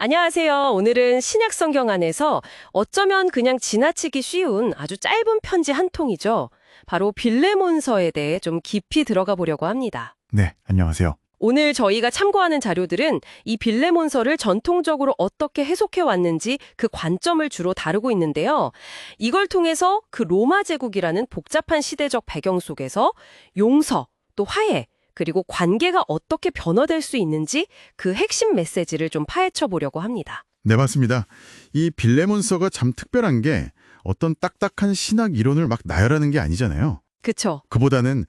안녕하세요. 오늘은 신약 성경 안에서 어쩌면 그냥 지나치기 쉬운 아주 짧은 편지 한 통이죠. 바로 빌레몬서에 대해 좀 깊이 들어가 보려고 합니다. 네, 안녕하세요. 오늘 저희가 참고하는 자료들은 이 빌레몬서를 전통적으로 어떻게 해석해 왔는지 그 관점을 주로 다루고 있는데요. 이걸 통해서 그 로마 제국이라는 복잡한 시대적 배경 속에서 용서, 또 화해, 그리고 관계가 어떻게 변화될 수 있는지 그 핵심 메시지를 좀 파헤쳐 보려고 합니다. 네, 맞습니다. 이 빌레몬서가 참 특별한 게 어떤 딱딱한 신학 이론을 막 나열하는 게 아니잖아요. 그쵸? 그보다는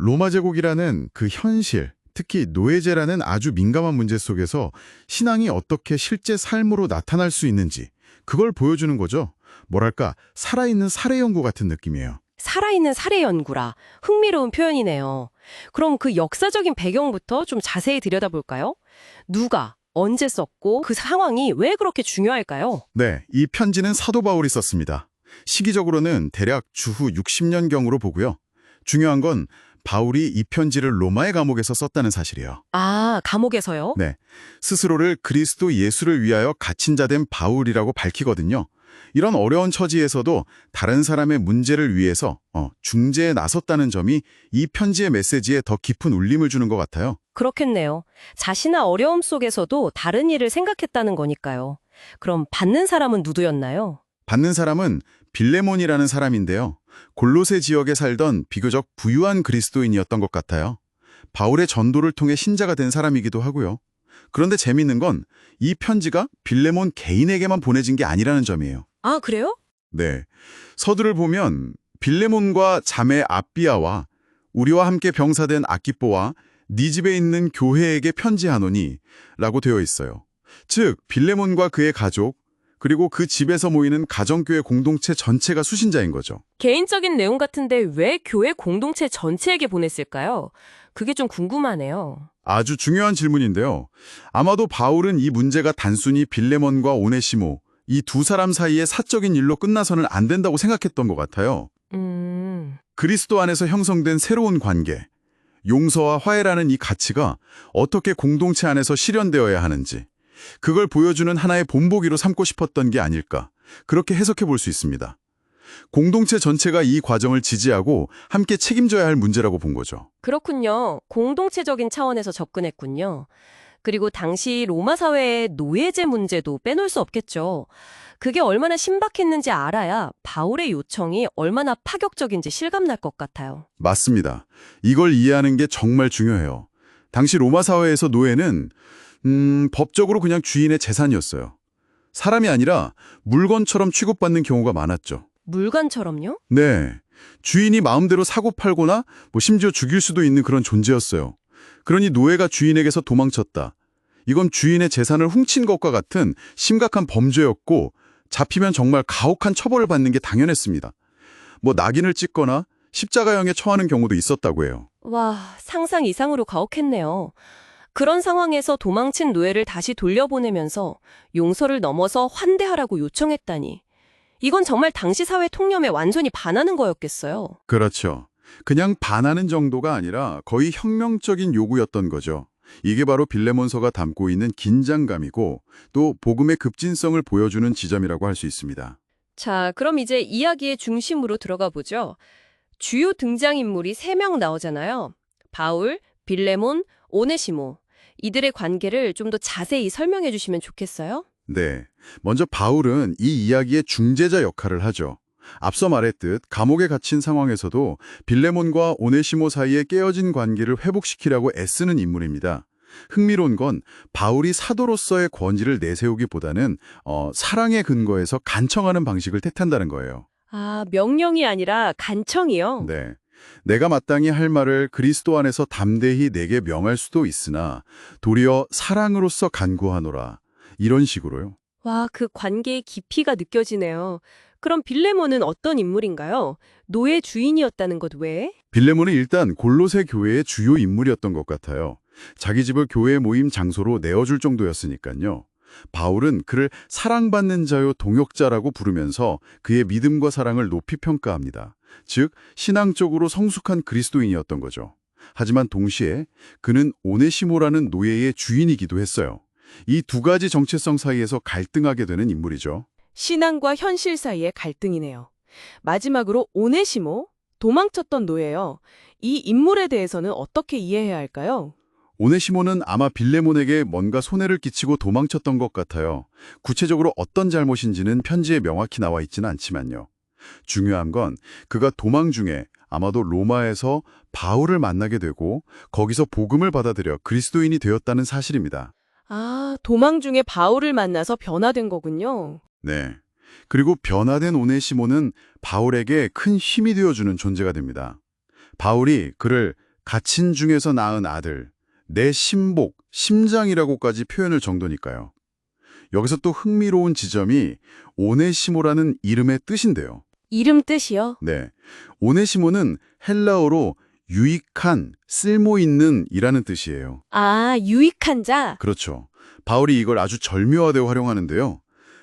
로마 제국이라는 그 현실, 특히 노예제라는 아주 민감한 문제 속에서 신앙이 어떻게 실제 삶으로 나타날 수 있는지 그걸 보여주는 거죠. 뭐랄까, 살아있는 사례 연구 같은 느낌이에요. 살아있는 사례 연구라 흥미로운 표현이네요. 그럼 그 역사적인 배경부터 좀 자세히 들여다볼까요? 누가, 언제 썼고 그 상황이 왜 그렇게 중요할까요? 네, 이 편지는 사도 바울이 썼습니다. 시기적으로는 대략 주후 60년경으로 보고요. 중요한 건 바울이 이 편지를 로마의 감옥에서 썼다는 사실이에요. 아, 감옥에서요? 네, 스스로를 그리스도 예수를 위하여 갇힌 자 된 바울이라고 밝히거든요. 이런 어려운 처지에서도 다른 사람의 문제를 위해서 중재에 나섰다는 점이 이 편지의 메시지에 더 깊은 울림을 주는 것 같아요. 그렇겠네요. 자신의 어려움 속에서도 다른 일을 생각했다는 거니까요. 그럼 받는 사람은 누구였나요? 받는 사람은 빌레몬이라는 사람인데요. 골로새 지역에 살던 비교적 부유한 그리스도인이었던 것 같아요. 바울의 전도를 통해 신자가 된 사람이기도 하고요. 그런데 재미있는 건 이 편지가 빌레몬 개인에게만 보내진 게 아니라는 점이에요. 아, 그래요? 네, 서두를 보면 빌레몬과 자매 아비아와 우리와 함께 병사된 아키뽀와 네 집에 있는 교회에게 편지하노니 라고 되어 있어요. 즉, 빌레몬과 그의 가족, 그리고 그 집에서 모이는 가정교회 공동체 전체가 수신자인 거죠. 개인적인 내용 같은데 왜 교회 공동체 전체에게 보냈을까요? 그게 좀 궁금하네요. 아주 중요한 질문인데요. 아마도 바울은 이 문제가 단순히 빌레몬과 오네시모, 이 두 사람 사이의 사적인 일로 끝나서는 안 된다고 생각했던 것 같아요. 그리스도 안에서 형성된 새로운 관계, 용서와 화해라는 이 가치가 어떻게 공동체 안에서 실현되어야 하는지, 그걸 보여주는 하나의 본보기로 삼고 싶었던 게 아닐까, 그렇게 해석해 볼 수 있습니다. 공동체 전체가 이 과정을 지지하고 함께 책임져야 할 문제라고 본 거죠. 그렇군요. 공동체적인 차원에서 접근했군요. 그리고 당시 로마 사회의 노예제 문제도 빼놓을 수 없겠죠. 그게 얼마나 신박했는지 알아야 바울의 요청이 얼마나 파격적인지 실감날 것 같아요. 맞습니다. 이걸 이해하는 게 정말 중요해요. 당시 로마 사회에서 노예는 법적으로 그냥 주인의 재산이었어요. 사람이 아니라 물건처럼 취급받는 경우가 많았죠. 물건처럼요? 네, 주인이 마음대로 사고 팔거나 심지어 죽일 수도 있는 그런 존재였어요. 그러니 노예가 주인에게서 도망쳤다. 이건 주인의 재산을 훔친 것과 같은 심각한 범죄였고 잡히면 정말 가혹한 처벌을 받는 게 당연했습니다. 낙인을 찍거나 십자가형에 처하는 경우도 있었다고 해요. 와, 상상 이상으로 가혹했네요. 그런 상황에서 도망친 노예를 다시 돌려보내면서 용서를 넘어서 환대하라고 요청했다니. 이건 정말 당시 사회 통념에 완전히 반하는 거였겠어요. 그렇죠. 그냥 반하는 정도가 아니라 거의 혁명적인 요구였던 거죠. 이게 바로 빌레몬서가 담고 있는 긴장감이고 또 복음의 급진성을 보여주는 지점이라고 할 수 있습니다. 자, 그럼 이제 이야기의 중심으로 들어가 보죠. 주요 등장인물이 3명 나오잖아요. 바울, 빌레몬, 오네시모. 이들의 관계를 좀 더 자세히 설명해 주시면 좋겠어요? 네, 먼저 바울은 이 이야기의 중재자 역할을 하죠. 앞서 말했듯 감옥에 갇힌 상황에서도 빌레몬과 오네시모 사이에 깨어진 관계를 회복시키려고 애쓰는 인물입니다. 흥미로운 건 바울이 사도로서의 권위를 내세우기보다는 사랑의 근거에서 간청하는 방식을 택한다는 거예요. 아, 명령이 아니라 간청이요? 네, 내가 마땅히 할 말을 그리스도 안에서 담대히 내게 명할 수도 있으나 도리어 사랑으로서 간구하노라. 이런 식으로요. 와, 그 관계의 깊이가 느껴지네요. 그럼 빌레몬은 어떤 인물인가요? 노예 주인이었다는 것 외에? 빌레몬은 일단 골로새 교회의 주요 인물이었던 것 같아요. 자기 집을 교회 모임 장소로 내어줄 정도였으니까요. 바울은 그를 사랑받는 자요 동역자라고 부르면서 그의 믿음과 사랑을 높이 평가합니다. 즉, 신앙적으로 성숙한 그리스도인이었던 거죠. 하지만 동시에 그는 오네시모라는 노예의 주인이기도 했어요. 이 두 가지 정체성 사이에서 갈등하게 되는 인물이죠. 신앙과 현실 사이의 갈등이네요. 마지막으로 오네시모, 도망쳤던 노예요. 이 인물에 대해서는 어떻게 이해해야 할까요? 오네시모는 아마 빌레몬에게 뭔가 손해를 끼치고 도망쳤던 것 같아요. 구체적으로 어떤 잘못인지는 편지에 명확히 나와 있지는 않지만요. 중요한 건 그가 도망 중에 아마도 로마에서 바울을 만나게 되고 거기서 복음을 받아들여 그리스도인이 되었다는 사실입니다. 아, 도망 중에 바울을 만나서 변화된 거군요. 네. 그리고 변화된 오네시모는 바울에게 큰 힘이 되어주는 존재가 됩니다. 바울이 그를 갇힌 중에서 낳은 아들, 내 심복, 심장이라고까지 표현할 정도니까요. 여기서 또 흥미로운 지점이 오네시모라는 이름의 뜻인데요. 이름 뜻이요? 네. 오네시모는 헬라어로 유익한, 쓸모있는 이라는 뜻이에요. 아, 유익한 자. 그렇죠. 바울이 이걸 아주 절묘하게 활용하는데요.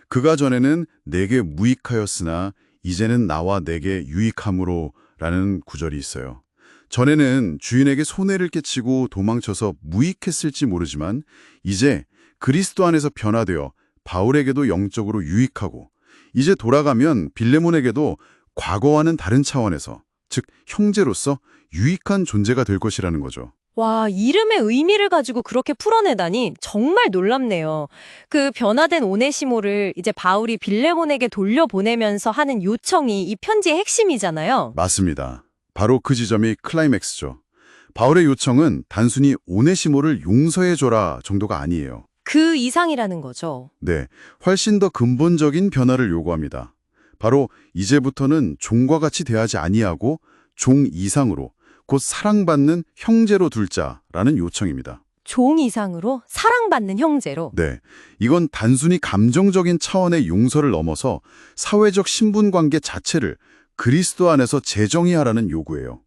그가 전에는 내게 무익하였으나 이제는 나와 내게 유익함으로 라는 구절이 있어요. 전에는 주인에게 손해를 끼치고 도망쳐서 무익했을지 모르지만 이제 그리스도 안에서 변화되어 바울에게도 영적으로 유익하고 이제 돌아가면 빌레몬에게도 과거와는 다른 차원에서 즉 형제로서 유익한 존재가 될 것이라는 거죠. 와, 이름의 의미를 가지고 그렇게 풀어내다니 정말 놀랍네요. 그 변화된 오네시모를 이제 바울이 빌레몬에게 돌려보내면서 하는 요청이 이 편지의 핵심이잖아요. 맞습니다. 바로 그 지점이 클라이맥스죠. 바울의 요청은 단순히 오네시모를 용서해줘라 정도가 아니에요. 그 이상이라는 거죠. 네, 훨씬 더 근본적인 변화를 요구합니다. 바로 이제부터는 종과 같이 대하지 아니하고 종 이상으로 곧 사랑받는 형제로 둘자라는 요청입니다. 종 이상으로 사랑받는 형제로. 네, 이건 단순히 감정적인 차원의 용서를 넘어서 사회적 신분관계 자체를 그리스도 안에서 재정의하라는 요구예요.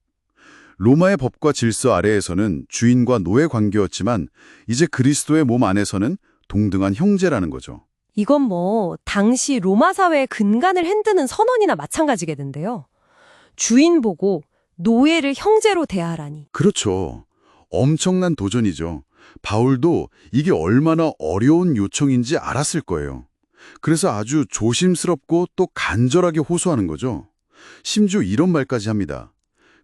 로마의 법과 질서 아래에서는 주인과 노예 관계였지만 이제 그리스도의 몸 안에서는 동등한 형제라는 거죠. 이건 뭐 당시 로마 사회의 근간을 흔드는 선언이나 마찬가지겠는데요. 주인 보고 노예를 형제로 대하라니. 그렇죠. 엄청난 도전이죠. 바울도 이게 얼마나 어려운 요청인지 알았을 거예요. 그래서 아주 조심스럽고 또 간절하게 호소하는 거죠. 심지어 이런 말까지 합니다.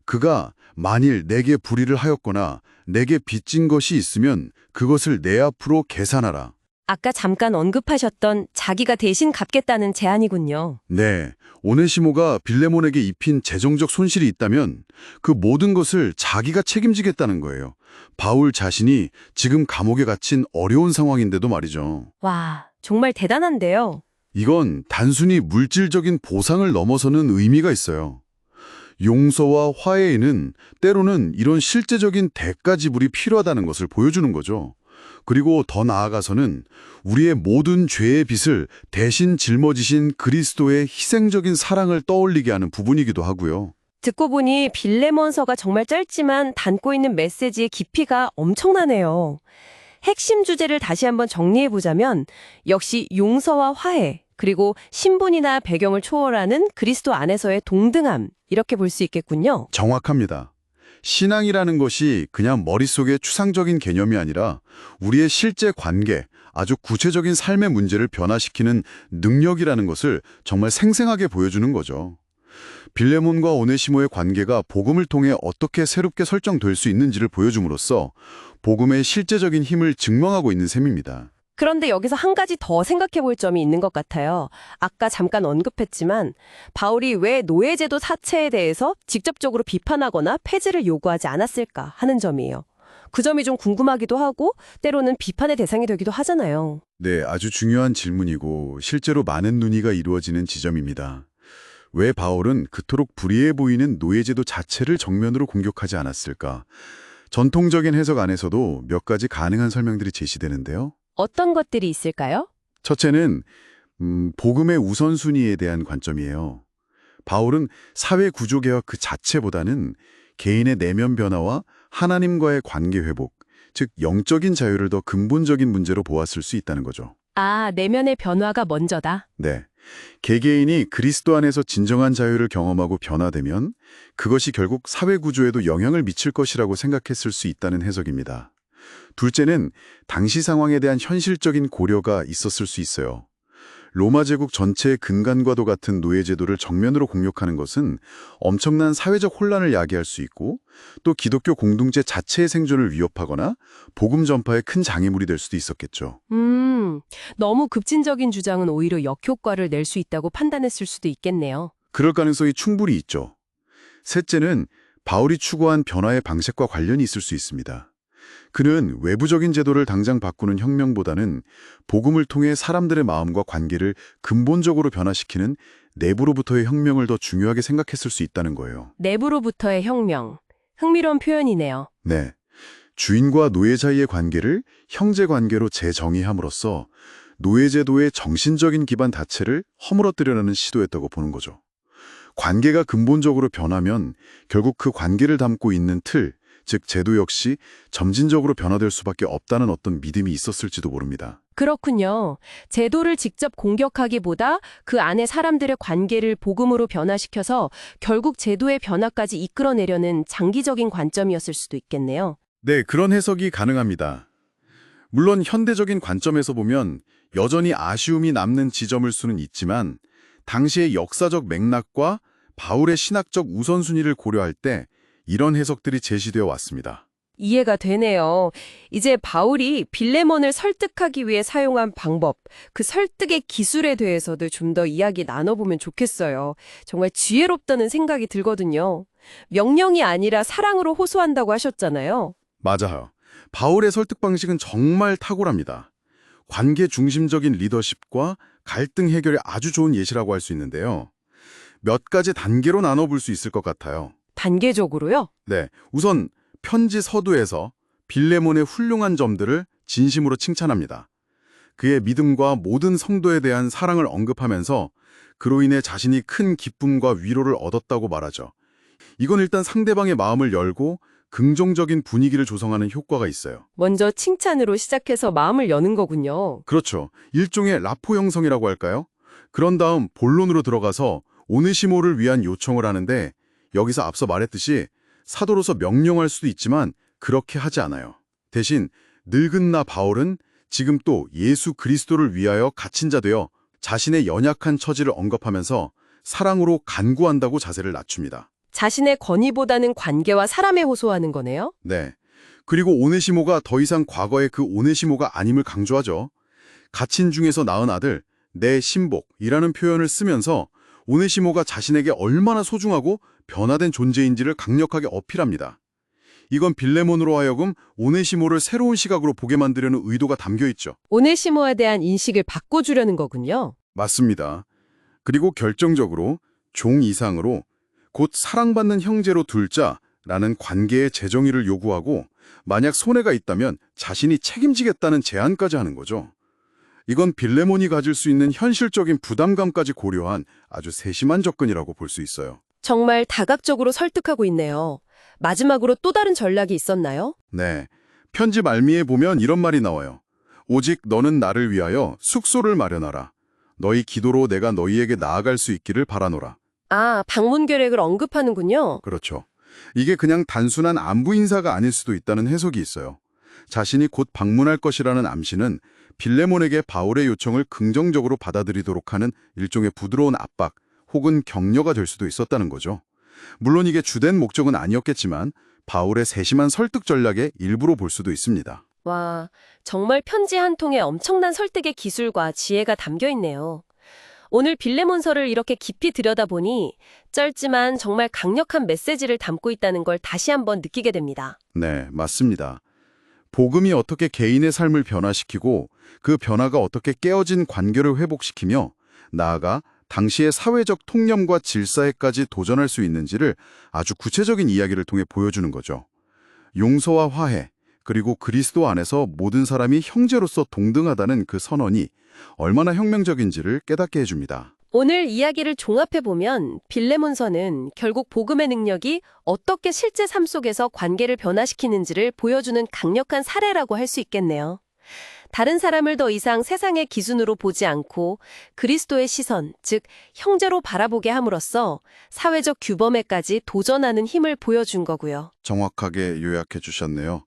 그가 만일 내게 불의를 하였거나 내게 빚진 것이 있으면 그것을 내 앞으로 계산하라. 아까 잠깐 언급하셨던 자기가 대신 갚겠다는 제안이군요. 네, 오네시모가 빌레몬에게 입힌 재정적 손실이 있다면 그 모든 것을 자기가 책임지겠다는 거예요. 바울 자신이 지금 감옥에 갇힌 어려운 상황인데도 말이죠. 와, 정말 대단한데요. 이건 단순히 물질적인 보상을 넘어서는 의미가 있어요. 용서와 화해에는 때로는 이런 실제적인 대가 지불이 필요하다는 것을 보여주는 거죠. 그리고 더 나아가서는 우리의 모든 죄의 빚을 대신 짊어지신 그리스도의 희생적인 사랑을 떠올리게 하는 부분이기도 하고요. 듣고 보니 빌레몬서가 정말 짧지만 담고 있는 메시지의 깊이가 엄청나네요. 핵심 주제를 다시 한번 정리해보자면 역시 용서와 화해, 그리고 신분이나 배경을 초월하는 그리스도 안에서의 동등함, 이렇게 볼 수 있겠군요. 정확합니다. 신앙이라는 것이 그냥 머릿속의 추상적인 개념이 아니라 우리의 실제 관계, 아주 구체적인 삶의 문제를 변화시키는 능력이라는 것을 정말 생생하게 보여주는 거죠. 빌레몬과 오네시모의 관계가 복음을 통해 어떻게 새롭게 설정될 수 있는지를 보여줌으로써 복음의 실제적인 힘을 증명하고 있는 셈입니다. 그런데 여기서 한 가지 더 생각해 볼 점이 있는 것 같아요. 아까 잠깐 언급했지만 바울이 왜 노예제도 사체에 대해서 직접적으로 비판하거나 폐지를 요구하지 않았을까 하는 점이에요. 그 점이 좀 궁금하기도 하고 때로는 비판의 대상이 되기도 하잖아요. 네, 아주 중요한 질문이고 실제로 많은 논의가 이루어지는 지점입니다. 왜 바울은 그토록 불의해 보이는 노예제도 자체를 정면으로 공격하지 않았을까? 전통적인 해석 안에서도 몇 가지 가능한 설명들이 제시되는데요. 어떤 것들이 있을까요? 첫째는 복음의 우선순위에 대한 관점이에요. 바울은 사회 구조개혁 그 자체보다는 개인의 내면 변화와 하나님과의 관계 회복, 즉 영적인 자유를 더 근본적인 문제로 보았을 수 있다는 거죠. 아, 내면의 변화가 먼저다. 네. 개개인이 그리스도 안에서 진정한 자유를 경험하고 변화되면 그것이 결국 사회 구조에도 영향을 미칠 것이라고 생각했을 수 있다는 해석입니다. 둘째는 당시 상황에 대한 현실적인 고려가 있었을 수 있어요. 로마 제국 전체의 근간과도 같은 노예제도를 정면으로 공격하는 것은 엄청난 사회적 혼란을 야기할 수 있고 또 기독교 공동체 자체의 생존을 위협하거나 복음 전파에 큰 장애물이 될 수도 있었겠죠. 너무 급진적인 주장은 오히려 역효과를 낼 수 있다고 판단했을 수도 있겠네요. 그럴 가능성이 충분히 있죠. 셋째는 바울이 추구한 변화의 방식과 관련이 있을 수 있습니다. 그는 외부적인 제도를 당장 바꾸는 혁명보다는 복음을 통해 사람들의 마음과 관계를 근본적으로 변화시키는 내부로부터의 혁명을 더 중요하게 생각했을 수 있다는 거예요. 내부로부터의 혁명. 흥미로운 표현이네요. 네. 주인과 노예 사이의 관계를 형제 관계로 재정의함으로써 노예제도의 정신적인 기반 자체를 허물어뜨려내는 시도였다고 보는 거죠. 관계가 근본적으로 변하면 결국 그 관계를 담고 있는 틀, 즉 제도 역시 점진적으로 변화될 수밖에 없다는 어떤 믿음이 있었을지도 모릅니다. 그렇군요. 제도를 직접 공격하기보다 그 안에 사람들의 관계를 복음으로 변화시켜서 결국 제도의 변화까지 이끌어내려는 장기적인 관점이었을 수도 있겠네요. 네, 그런 해석이 가능합니다. 물론 현대적인 관점에서 보면 여전히 아쉬움이 남는 지점일 수는 있지만 당시의 역사적 맥락과 바울의 신학적 우선순위를 고려할 때 이런 해석들이 제시되어 왔습니다. 이해가 되네요. 이제 바울이 빌레몬을 설득하기 위해 사용한 방법, 그 설득의 기술에 대해서도 좀 더 이야기 나눠보면 좋겠어요. 정말 지혜롭다는 생각이 들거든요. 명령이 아니라 사랑으로 호소한다고 하셨잖아요. 맞아요. 바울의 설득 방식은 정말 탁월합니다. 관계 중심적인 리더십과 갈등 해결에 아주 좋은 예시라고 할 수 있는데요. 몇 가지 단계로 나눠볼 수 있을 것 같아요. 단계적으로요? 네, 우선 편지 서두에서 빌레몬의 훌륭한 점들을 진심으로 칭찬합니다. 그의 믿음과 모든 성도에 대한 사랑을 언급하면서 그로 인해 자신이 큰 기쁨과 위로를 얻었다고 말하죠. 이건 일단 상대방의 마음을 열고 긍정적인 분위기를 조성하는 효과가 있어요. 먼저 칭찬으로 시작해서 마음을 여는 거군요. 그렇죠. 일종의 라포 형성이라고 할까요? 그런 다음 본론으로 들어가서 오네시모를 위한 요청을 하는데 여기서 앞서 말했듯이 사도로서 명령할 수도 있지만 그렇게 하지 않아요. 대신 늙은 나 바울은 지금 또 예수 그리스도를 위하여 갇힌 자 되어 자신의 연약한 처지를 언급하면서 사랑으로 간구한다고 자세를 낮춥니다. 자신의 권위보다는 관계와 사람에 호소하는 거네요? 네. 그리고 오네시모가 더 이상 과거의 그 오네시모가 아님을 강조하죠. 갇힌 중에서 낳은 아들, 내 신복이라는 표현을 쓰면서 오네시모가 자신에게 얼마나 소중하고 변화된 존재인지를 강력하게 어필합니다. 이건 빌레몬으로 하여금 오네시모를 새로운 시각으로 보게 만들려는 의도가 담겨 있죠. 오네시모에 대한 인식을 바꿔주려는 거군요. 맞습니다. 그리고 결정적으로 종 이상으로 곧 사랑받는 형제로 둘자라는 관계의 재정의를 요구하고 만약 손해가 있다면 자신이 책임지겠다는 제안까지 하는 거죠. 이건 빌레몬이 가질 수 있는 현실적인 부담감까지 고려한 아주 세심한 접근이라고 볼 수 있어요. 정말 다각적으로 설득하고 있네요. 마지막으로 또 다른 전략이 있었나요? 네, 편지 말미에 보면 이런 말이 나와요. 오직 너는 나를 위하여 숙소를 마련하라. 너희 기도로 내가 너희에게 나아갈 수 있기를 바라노라. 아, 방문 계획을 언급하는군요. 그렇죠. 이게 그냥 단순한 안부 인사가 아닐 수도 있다는 해석이 있어요. 자신이 곧 방문할 것이라는 암시는 빌레몬에게 바울의 요청을 긍정적으로 받아들이도록 하는 일종의 부드러운 압박 혹은 격려가 될 수도 있었다는 거죠. 물론 이게 주된 목적은 아니었겠지만 바울의 세심한 설득 전략의 일부로 볼 수도 있습니다. 와, 정말 편지 한 통에 엄청난 설득의 기술과 지혜가 담겨 있네요. 오늘 빌레몬서를 이렇게 깊이 들여다보니 짧지만 정말 강력한 메시지를 담고 있다는 걸 다시 한번 느끼게 됩니다. 네, 맞습니다. 복음이 어떻게 개인의 삶을 변화시키고 그 변화가 어떻게 깨어진 관계를 회복시키며 나아가 당시의 사회적 통념과 질서에까지 도전할 수 있는지를 아주 구체적인 이야기를 통해 보여주는 거죠. 용서와 화해, 그리고 그리스도 안에서 모든 사람이 형제로서 동등하다는 그 선언이 얼마나 혁명적인지를 깨닫게 해줍니다. 오늘 이야기를 종합해보면 빌레몬서는 결국 복음의 능력이 어떻게 실제 삶 속에서 관계를 변화시키는지를 보여주는 강력한 사례라고 할 수 있겠네요. 다른 사람을 더 이상 세상의 기준으로 보지 않고 그리스도의 시선, 즉 형제로 바라보게 함으로써 사회적 규범에까지 도전하는 힘을 보여준 거고요. 정확하게 요약해 주셨네요.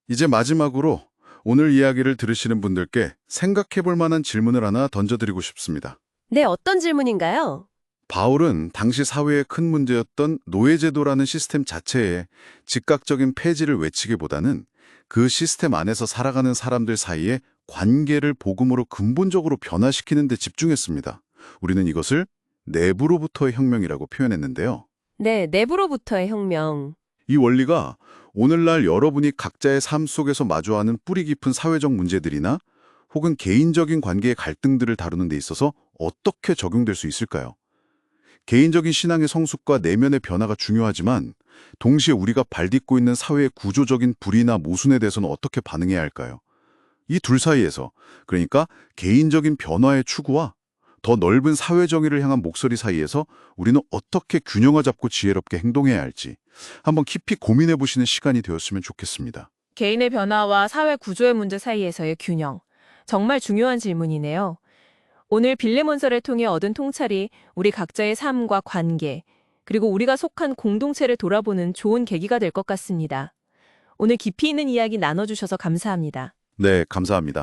이제 마지막으로 오늘 이야기를 들으시는 분들께 생각해 볼 만한 질문을 하나 던져드리고 싶습니다. 네, 어떤 질문인가요? 바울은 당시 사회의 큰 문제였던 노예제도라는 시스템 자체에 즉각적인 폐지를 외치기보다는 그 시스템 안에서 살아가는 사람들 사이의 관계를 복음으로 근본적으로 변화시키는 데 집중했습니다. 우리는 이것을 내부로부터의 혁명이라고 표현했는데요. 네, 내부로부터의 혁명. 이 원리가 오늘날 여러분이 각자의 삶 속에서 마주하는 뿌리 깊은 사회적 문제들이나 혹은 개인적인 관계의 갈등들을 다루는 데 있어서 어떻게 적용될 수 있을까요? 개인적인 신앙의 성숙과 내면의 변화가 중요하지만 동시에 우리가 발딛고 있는 사회의 구조적인 불이나 모순에 대해서는 어떻게 반응해야 할까요? 이 둘 사이에서, 그러니까 개인적인 변화의 추구와 더 넓은 사회 정의를 향한 목소리 사이에서 우리는 어떻게 균형을 잡고 지혜롭게 행동해야 할지 한번 깊이 고민해 보시는 시간이 되었으면 좋겠습니다. 개인의 변화와 사회 구조의 문제 사이에서의 균형. 정말 중요한 질문이네요. 오늘 빌레몬서를 통해 얻은 통찰이 우리 각자의 삶과 관계, 그리고 우리가 속한 공동체를 돌아보는 좋은 계기가 될 것 같습니다. 오늘 깊이 있는 이야기 나눠주셔서 감사합니다. 네, 감사합니다.